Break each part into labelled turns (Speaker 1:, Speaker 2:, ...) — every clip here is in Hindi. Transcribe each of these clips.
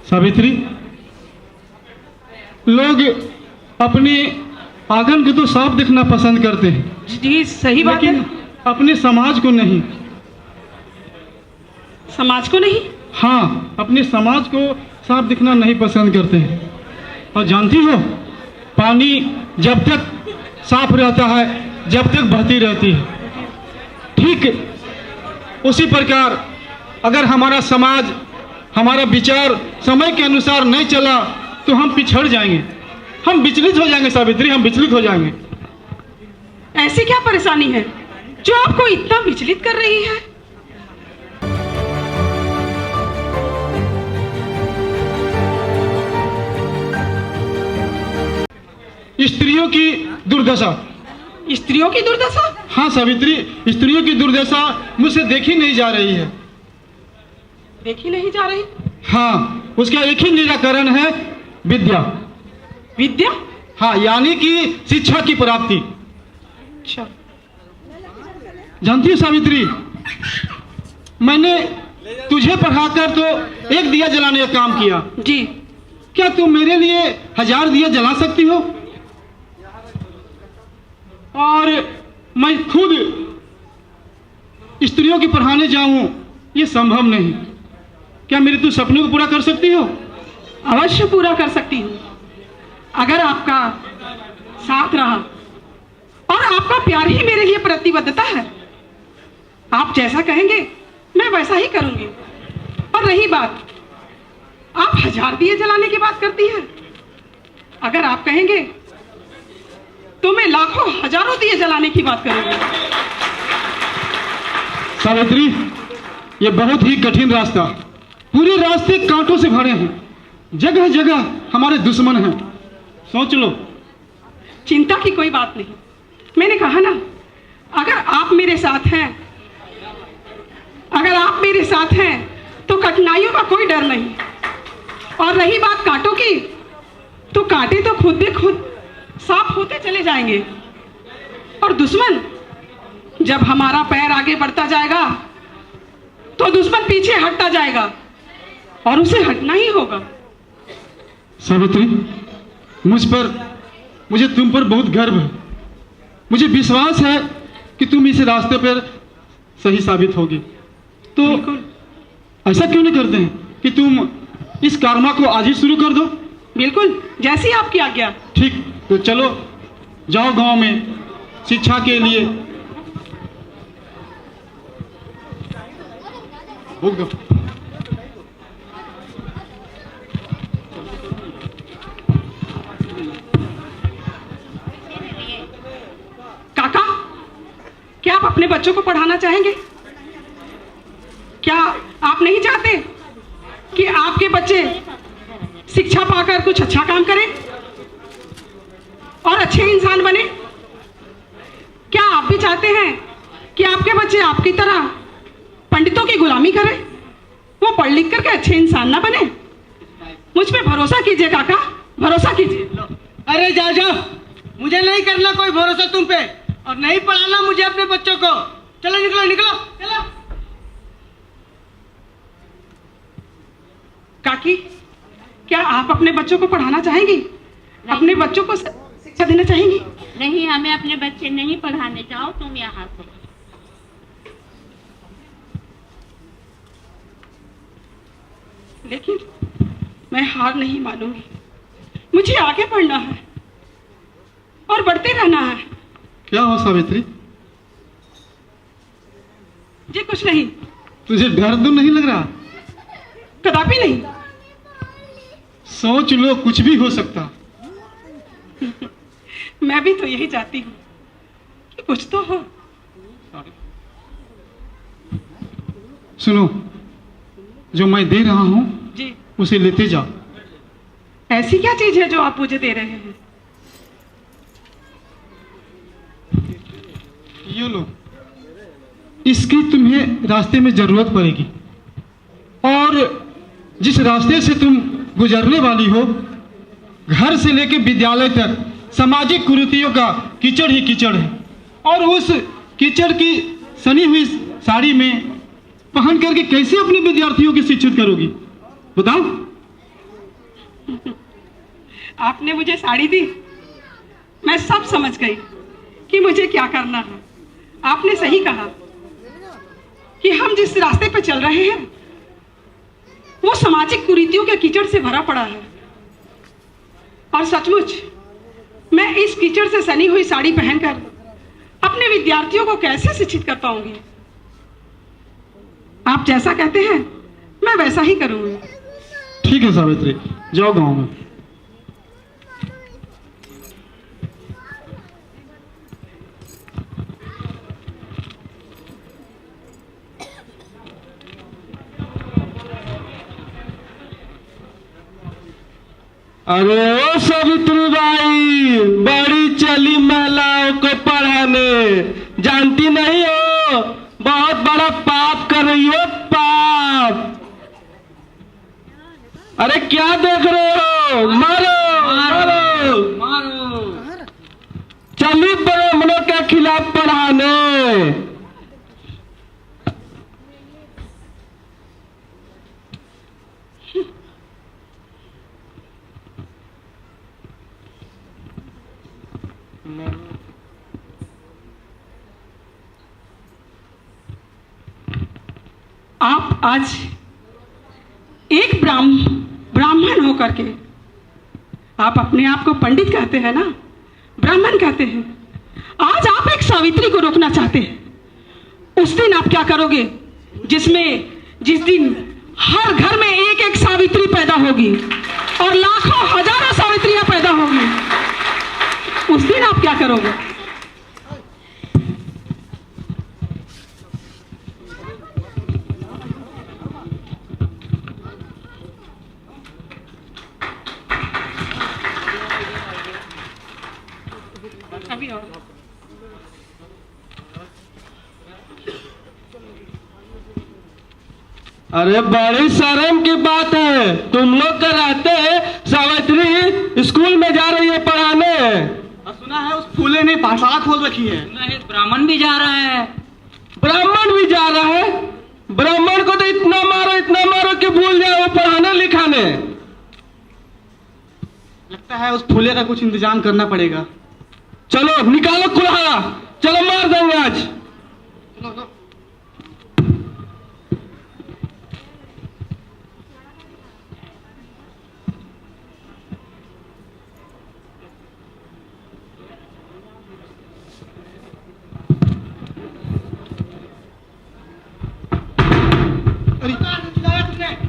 Speaker 1: सावित्री, लोग अपने आंगन को तो साफ दिखना पसंद करते हैं।
Speaker 2: जी सही बात है।
Speaker 1: लेकिन अपने समाज को नहीं।
Speaker 2: समाज को नहीं?
Speaker 1: हाँ, अपने समाज को साफ दिखना नहीं पसंद करते हैं। और जानती हो, पानी जब तक साफ रहता है, जब तक बहती रहती है, ठीक उसी प्रकार अगर हमारा समाज, हमारा विचार समय के अनुसार नहीं चला तो हम पिछड़ जाएंगे, हम विचलित हो जाएंगे सावित्री, हम विचलित हो जाएंगे।
Speaker 2: ऐसी क्या परेशानी है जो आपको इतना विचलित कर रही है?
Speaker 1: स्त्रियों की दुर्दशा।
Speaker 2: स्त्रियों की दुर्दशा?
Speaker 1: हाँ सावित्री, स्त्रियों की दुर्दशा मुझसे देखी नहीं जा रही है।
Speaker 2: देखी नहीं जा रही?
Speaker 1: हाँ, उसका एक ही निराकरण है, विद्या।
Speaker 2: विद्या?
Speaker 1: हाँ, यानी कि शिक्षा की प्राप्ति।
Speaker 2: अच्छा।
Speaker 1: जानती हो सावित्री, मैंने तुझे पढ़ाकर तो एक दिया जलाने का काम किया।
Speaker 2: जी।
Speaker 1: क्या तुम मेरे लिए 1000 दिया जला सकती हो? और मैं खुद स्त्रियों की पढ़ाने जाऊं, ये संभव नहीं। क्या मेरे तू सपनों को पूरा कर सकती हो?
Speaker 2: अवश्य पूरा कर सकती हूँ, अगर आपका साथ रहा और आपका प्यार ही मेरे लिए प्रतिबद्धता है। आप जैसा कहेंगे मैं वैसा ही करूंगी। और रही बात, आप 1000 दिए जलाने की बात करती हैं, अगर आप कहेंगे तो मैं लाखों हजारों दिए जलाने की बात करूंगी।
Speaker 1: सावित्री, ये बहुत ही कठिन रास्ता, पूरे रास्ते कांटों से भरे हैं, जगह जगह हमारे दुश्मन हैं, सोच लो।
Speaker 2: चिंता की कोई बात नहीं, मैंने कहा ना, अगर आप मेरे साथ हैं, अगर आप मेरे साथ हैं तो कठिनाइयों का कोई डर नहीं। और रही बात कांटों की, तो कांटे तो खुद भी खुद साफ होते चले जाएंगे। और दुश्मन, जब हमारा पैर आगे बढ़ता जाएगा तो दुश्मन पीछे हटता जाएगा, और उसे हटना ही होगा।
Speaker 1: सावित्री, मुझे तुम पर बहुत गर्व है। मुझे विश्वास है कि तुम इस रास्ते पर सही साबित होगी। तो ऐसा क्यों नहीं करते हैं कि तुम इस कारवा को आज ही शुरू कर दो?
Speaker 2: बिल्कुल, जैसी आपकी आज्ञा।
Speaker 1: ठीक, तो चलो जाओ गांव में शिक्षा के लिए। भूख दो।
Speaker 2: काका, क्या आप अपने बच्चों को पढ़ाना चाहेंगे? क्या आप नहीं चाहते कि आपके बच्चे शिक्षा पाकर कुछ अच्छा काम करें और अच्छे इंसान बने? क्या आप भी चाहते हैं कि आपके बच्चे आपकी तरह पंडितों की गुलामी करें, वो पढ़ लिख करके अच्छे इंसान ना बने? मुझ पे भरोसा कीजिए काका, भरोसा कीजिए।
Speaker 3: अरे जा जाओ, मुझे नहीं करना कोई भरोसा तुम पे, और नहीं पढ़ाना मुझे अपने बच्चों को। चलो निकलो निकलो चलो।
Speaker 2: काकी, क्या आप अपने बच्चों को पढ़ाना चाहेंगी? अपने बच्चों को शिक्षा देना चाहेंगी?
Speaker 4: नहीं, हमें अपने बच्चे नहीं पढ़ाने, जाओ तुम यहाँ से।
Speaker 2: लेकिन मैं हार नहीं मानूंगी, मुझे आगे बढ़ना है और बढ़ते रहना है।
Speaker 1: क्या हो सावित्री?
Speaker 2: जी कुछ नहीं।
Speaker 1: तुझे डर तो नहीं लग रहा?
Speaker 2: कदापि नहीं।
Speaker 1: सोच लो, कुछ भी हो सकता।
Speaker 2: मैं भी तो यही चाहती हूँ कि कुछ तो हो।
Speaker 1: सुनो, जो मैं दे रहा हूँ
Speaker 2: जी।
Speaker 1: उसे लेते जाओ।
Speaker 2: ऐसी क्या चीज है जो आप मुझे दे रहे हैं?
Speaker 1: ये लो, इसकी तुम्हें रास्ते में जरूरत पड़ेगी, और जिस रास्ते से तुम गुजरने वाली हो, घर से लेकर विद्यालय तक सामाजिक कुरीतियों का कीचड़ ही कीचड़ है। और उस कीचड़ की सनी हुई साड़ी में पहन करके कैसे अपने विद्यार्थियों की शिक्षित करोगी? बताओ।
Speaker 2: आपने मुझे साड़ी दी, मैं सब समझ गई कि मुझे क्या करना है। आपने सही कहा कि हम जिस रास्ते पर चल रहे हैं वो सामाजिक कुरीतियों के कीचड़ से भरा पड़ा है, और सचमुच मैं इस कीचड़ से सनी हुई साड़ी पहनकर अपने विद्यार्थियों को कैसे शिक्षित कर पाऊंगी। आप जैसा कहते हैं मैं वैसा ही करूंगी।
Speaker 1: ठीक है सावित्री, जाओ गांव में।
Speaker 5: अरे ओ सावित्री बाई, बड़ी चली महिलाओं को पढ़ाने, जानती नहीं हो बहुत बड़ा पाप कर रही हो, पाप। अरे क्या देख रहे हो, मारो मारो मारो। चली ब्राह्मणों के खिलाफ पढ़ाने।
Speaker 2: आप आज एक ब्राह्मण होकर के आप अपने आप को पंडित कहते हैं ना, ब्राह्मण कहते हैं। आज आप एक सावित्री को रोकना चाहते हैं। उस दिन आप क्या करोगे जिस दिन हर घर में एक एक सावित्री पैदा होगी और लाखों हजारों सावित्रियां पैदा होगी। उस दिन आप क्या करोगे? अभी और
Speaker 5: अरे बड़ी शर्म की बात है, तुम लोग का रहते सावित्री स्कूल में जा रही है पढ़ाने।
Speaker 1: सुना है उस फूले ने पाठशाला खोल रखी है।
Speaker 3: ब्राह्मण भी जा रहा है।
Speaker 5: ब्राह्मण भी जा रहा है? ब्राह्मण को तो इतना मारो कि भूल जाए वो पढ़ाने लिखाने।
Speaker 1: लगता है उस फूले का कुछ इंतजाम करना पड़ेगा।
Speaker 5: चलो निकालो कुल्हाड़ा, चलो मार देंगे आज।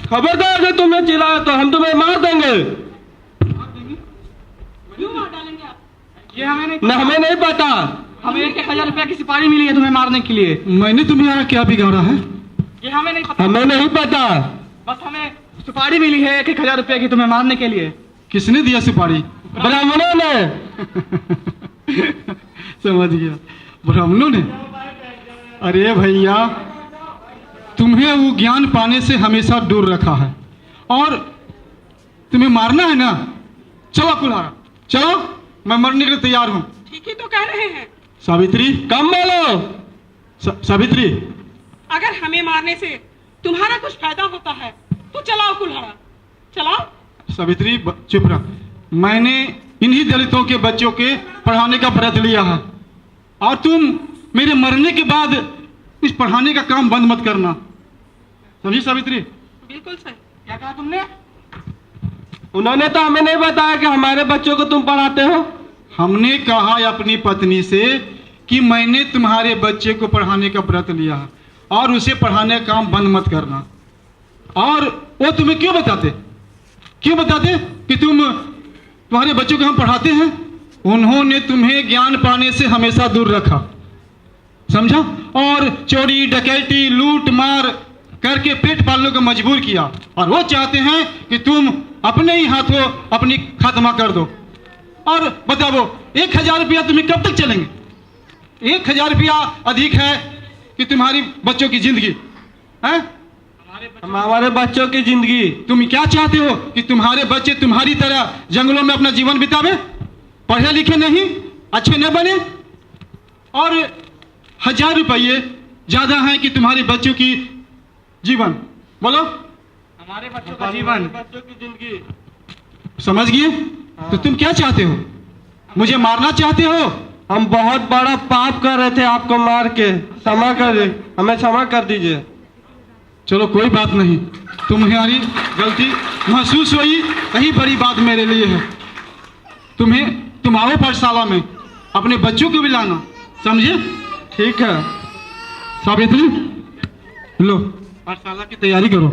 Speaker 5: खबरदार से तुमने चिल्लाया तो हम तुम्हें मार देंगे।
Speaker 2: क्यों मार डालेंगे आप?
Speaker 1: ये हमें नहीं,
Speaker 5: हमें नहीं पता।
Speaker 1: हमें 1000 रुपया की सिपाही मिली है तुम्हें मारने के लिए। मैंने तुम्हारा क्या बिगाड़ा है?
Speaker 3: ये हमें नहीं पता।
Speaker 5: हमें नहीं पता।
Speaker 3: बस हमें सुपारी मिली है 1000 रुपया की तुम्हें मारने के लिए।
Speaker 1: किसने दिया सिपाही?
Speaker 5: ब्राह्मणों ने।
Speaker 1: समझ गया, ब्राह्मणों ने। अरे भैया, तुम्हें वो ज्ञान पाने से हमेशा दूर रखा है और तुम्हें मारना है ना। चलो कुल्हाड़ा, चलो, मैं मरने के लिए तैयार हूं।
Speaker 2: ठीक ही तो कह रहे हैं।
Speaker 1: सावित्री,
Speaker 5: कम बोलो।
Speaker 1: सावित्री,
Speaker 2: अगर हमें मारने से तुम्हारा कुछ फायदा होता है तो चलाओ कुल्हाड़ा, चलाओ।
Speaker 1: सावित्री चुप रह। मैंने इन्हीं दलितों के बच्चों के पढ़ाने का व्रत लिया है और तुम मेरे मरने के बाद इस पढ़ाने का काम बंद मत करना, समझी सावित्री?
Speaker 2: बिल्कुल सही।
Speaker 3: क्या कहा तुमने?
Speaker 5: उन्होंने तो हमें नहीं बताया कि हमारे बच्चों को तुम पढ़ाते हो।
Speaker 1: हमने कहा अपनी पत्नी से कि मैंने तुम्हारे बच्चे को पढ़ाने का व्रत लिया है और उसे पढ़ाने का काम बंद मत करना। और वो तुम्हें क्यों बताते कि तुम्हारे बच्चों को हम पढ़ाते हैं? उन्होंने तुम्हें ज्ञान पाने से हमेशा दूर रखा, समझा? और चोरी डकैती लूट मार करके पेट पालने को मजबूर किया और वो चाहते हैं कि तुम अपने ही हाथों अपनी खात्मा कर दो। और बताओ 1000 रुपया तुम्हें कब तक चलेंगे? 1000 रुपया अधिक है कि तुम्हारी बच्चों की जिंदगी है?
Speaker 5: हमारे बच्चों की जिंदगी।
Speaker 1: तुम क्या चाहते हो कि तुम्हारे बच्चे तुम्हारी तरह जंगलों में अपना जीवन बितावे, पढ़े लिखे नहीं, अच्छे न बने? और 1000 रुपये ज्यादा है कि तुम्हारे बच्चों की जीवन? बोलो।
Speaker 3: हमारे बच्चों का जीवन,
Speaker 5: बच्चों की जिंदगी।
Speaker 1: समझ गए? तो तुम क्या चाहते हो? मुझे मारना चाहते हो?
Speaker 5: हम बहुत बड़ा पाप कर रहे थे आपको मार के, क्षमा कर हमें क्षमा कर दीजिए।
Speaker 1: चलो कोई बात नहीं, तुम्हारी गलती महसूस हुई, यही बड़ी बात मेरे लिए है। तुम आओ पाठशाला में, अपने बच्चों को भी लाना, समझे?
Speaker 5: ठीक है।
Speaker 1: सावित्री, लो पाठशाला की तैयारी करो।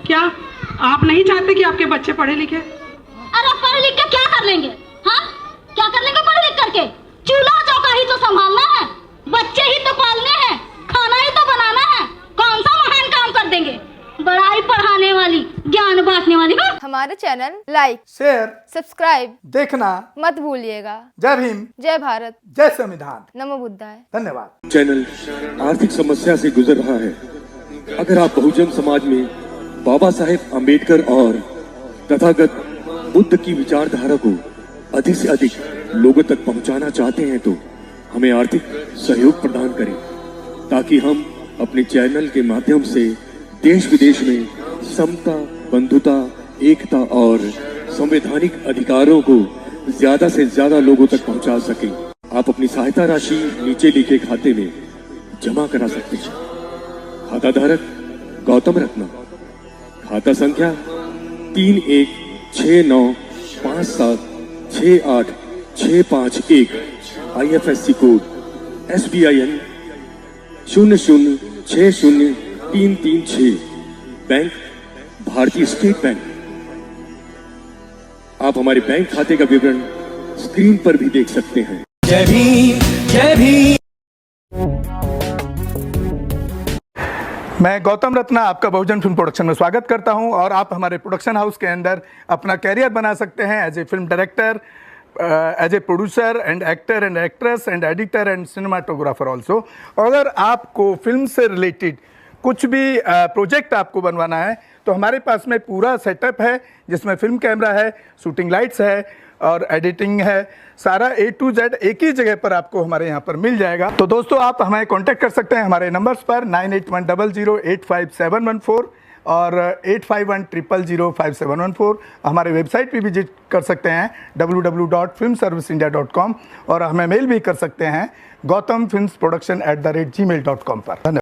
Speaker 2: क्या आप नहीं चाहते कि आपके बच्चे पढ़े लिखे?
Speaker 6: अरे पढ़ लिख के क्या कर लेंगे? हाँ, क्या कर लेंगे पढ़ लिख करके? चूल्हा चौका ही तो संभालना है, बच्चे ही तो पालने हैं, खाना ही तो बनाना है। कौन सा महान काम कर देंगे? बड़ाई पढ़ाने वाली, ज्ञान बांटने वाली। हाँ?
Speaker 7: हमारे चैनल लाइक,
Speaker 8: शेयर,
Speaker 7: सब्सक्राइब
Speaker 8: देखना
Speaker 7: मत भूलिएगा।
Speaker 8: जय भीम,
Speaker 7: जय भारत,
Speaker 8: जय संविधान,
Speaker 7: नमो बुद्धाय।
Speaker 8: धन्यवाद।
Speaker 9: चैनल आर्थिक समस्या से गुजर रहा है। अगर आप बहुजन समाज में बाबा साहेब अम्बेडकर और तथागत बुद्ध की विचारधारा को अधिक से अधिक लोगों तक पहुंचाना चाहते हैं तो हमें आर्थिक सहयोग प्रदान करें, ताकि हम अपने चैनल के माध्यम से देश विदेश में समता, बंधुता, एकता और संवैधानिक अधिकारों को ज्यादा से ज्यादा लोगों तक पहुंचा सकें। आप अपनी सहायता राशि नीचे लिखे खाते में जमा करा सकते हैं। खाता धारक गौतम रत्ना, खाता संख्या 3169576865 IFSC कोड SBIN 0060336, बैंक भारतीय स्टेट बैंक। आप हमारे बैंक खाते का विवरण स्क्रीन पर भी देख सकते हैं।
Speaker 3: जय भीम, जय भीम।
Speaker 8: मैं गौतम रत्ना आपका बहुजन फिल्म प्रोडक्शन में स्वागत करता हूं और आप हमारे प्रोडक्शन हाउस के अंदर अपना कैरियर बना सकते हैं as a film director, as a producer and actor and actress and editor and cinematographer also. अगर आपको फिल्म से रिलेटेड कुछ भी प्रोजेक्ट आपको बनवाना है तो हमारे पास में पूरा सेटअप है, जिसमें फिल्म कैमरा है, शूटिंग लाइट्स है और एडिटिंग है। सारा A to Z एक ही जगह पर आपको हमारे यहाँ पर मिल जाएगा। तो दोस्तों आप हमें कांटेक्ट कर सकते हैं हमारे नंबर्स पर 9810085714 और 8510005714। हमारे वेबसाइट पे विजिट कर सकते हैं www.filmserviceindia.com और हमें मेल भी कर सकते हैं gautamfilmsproduction@gmail.com पर। धन्यवाद।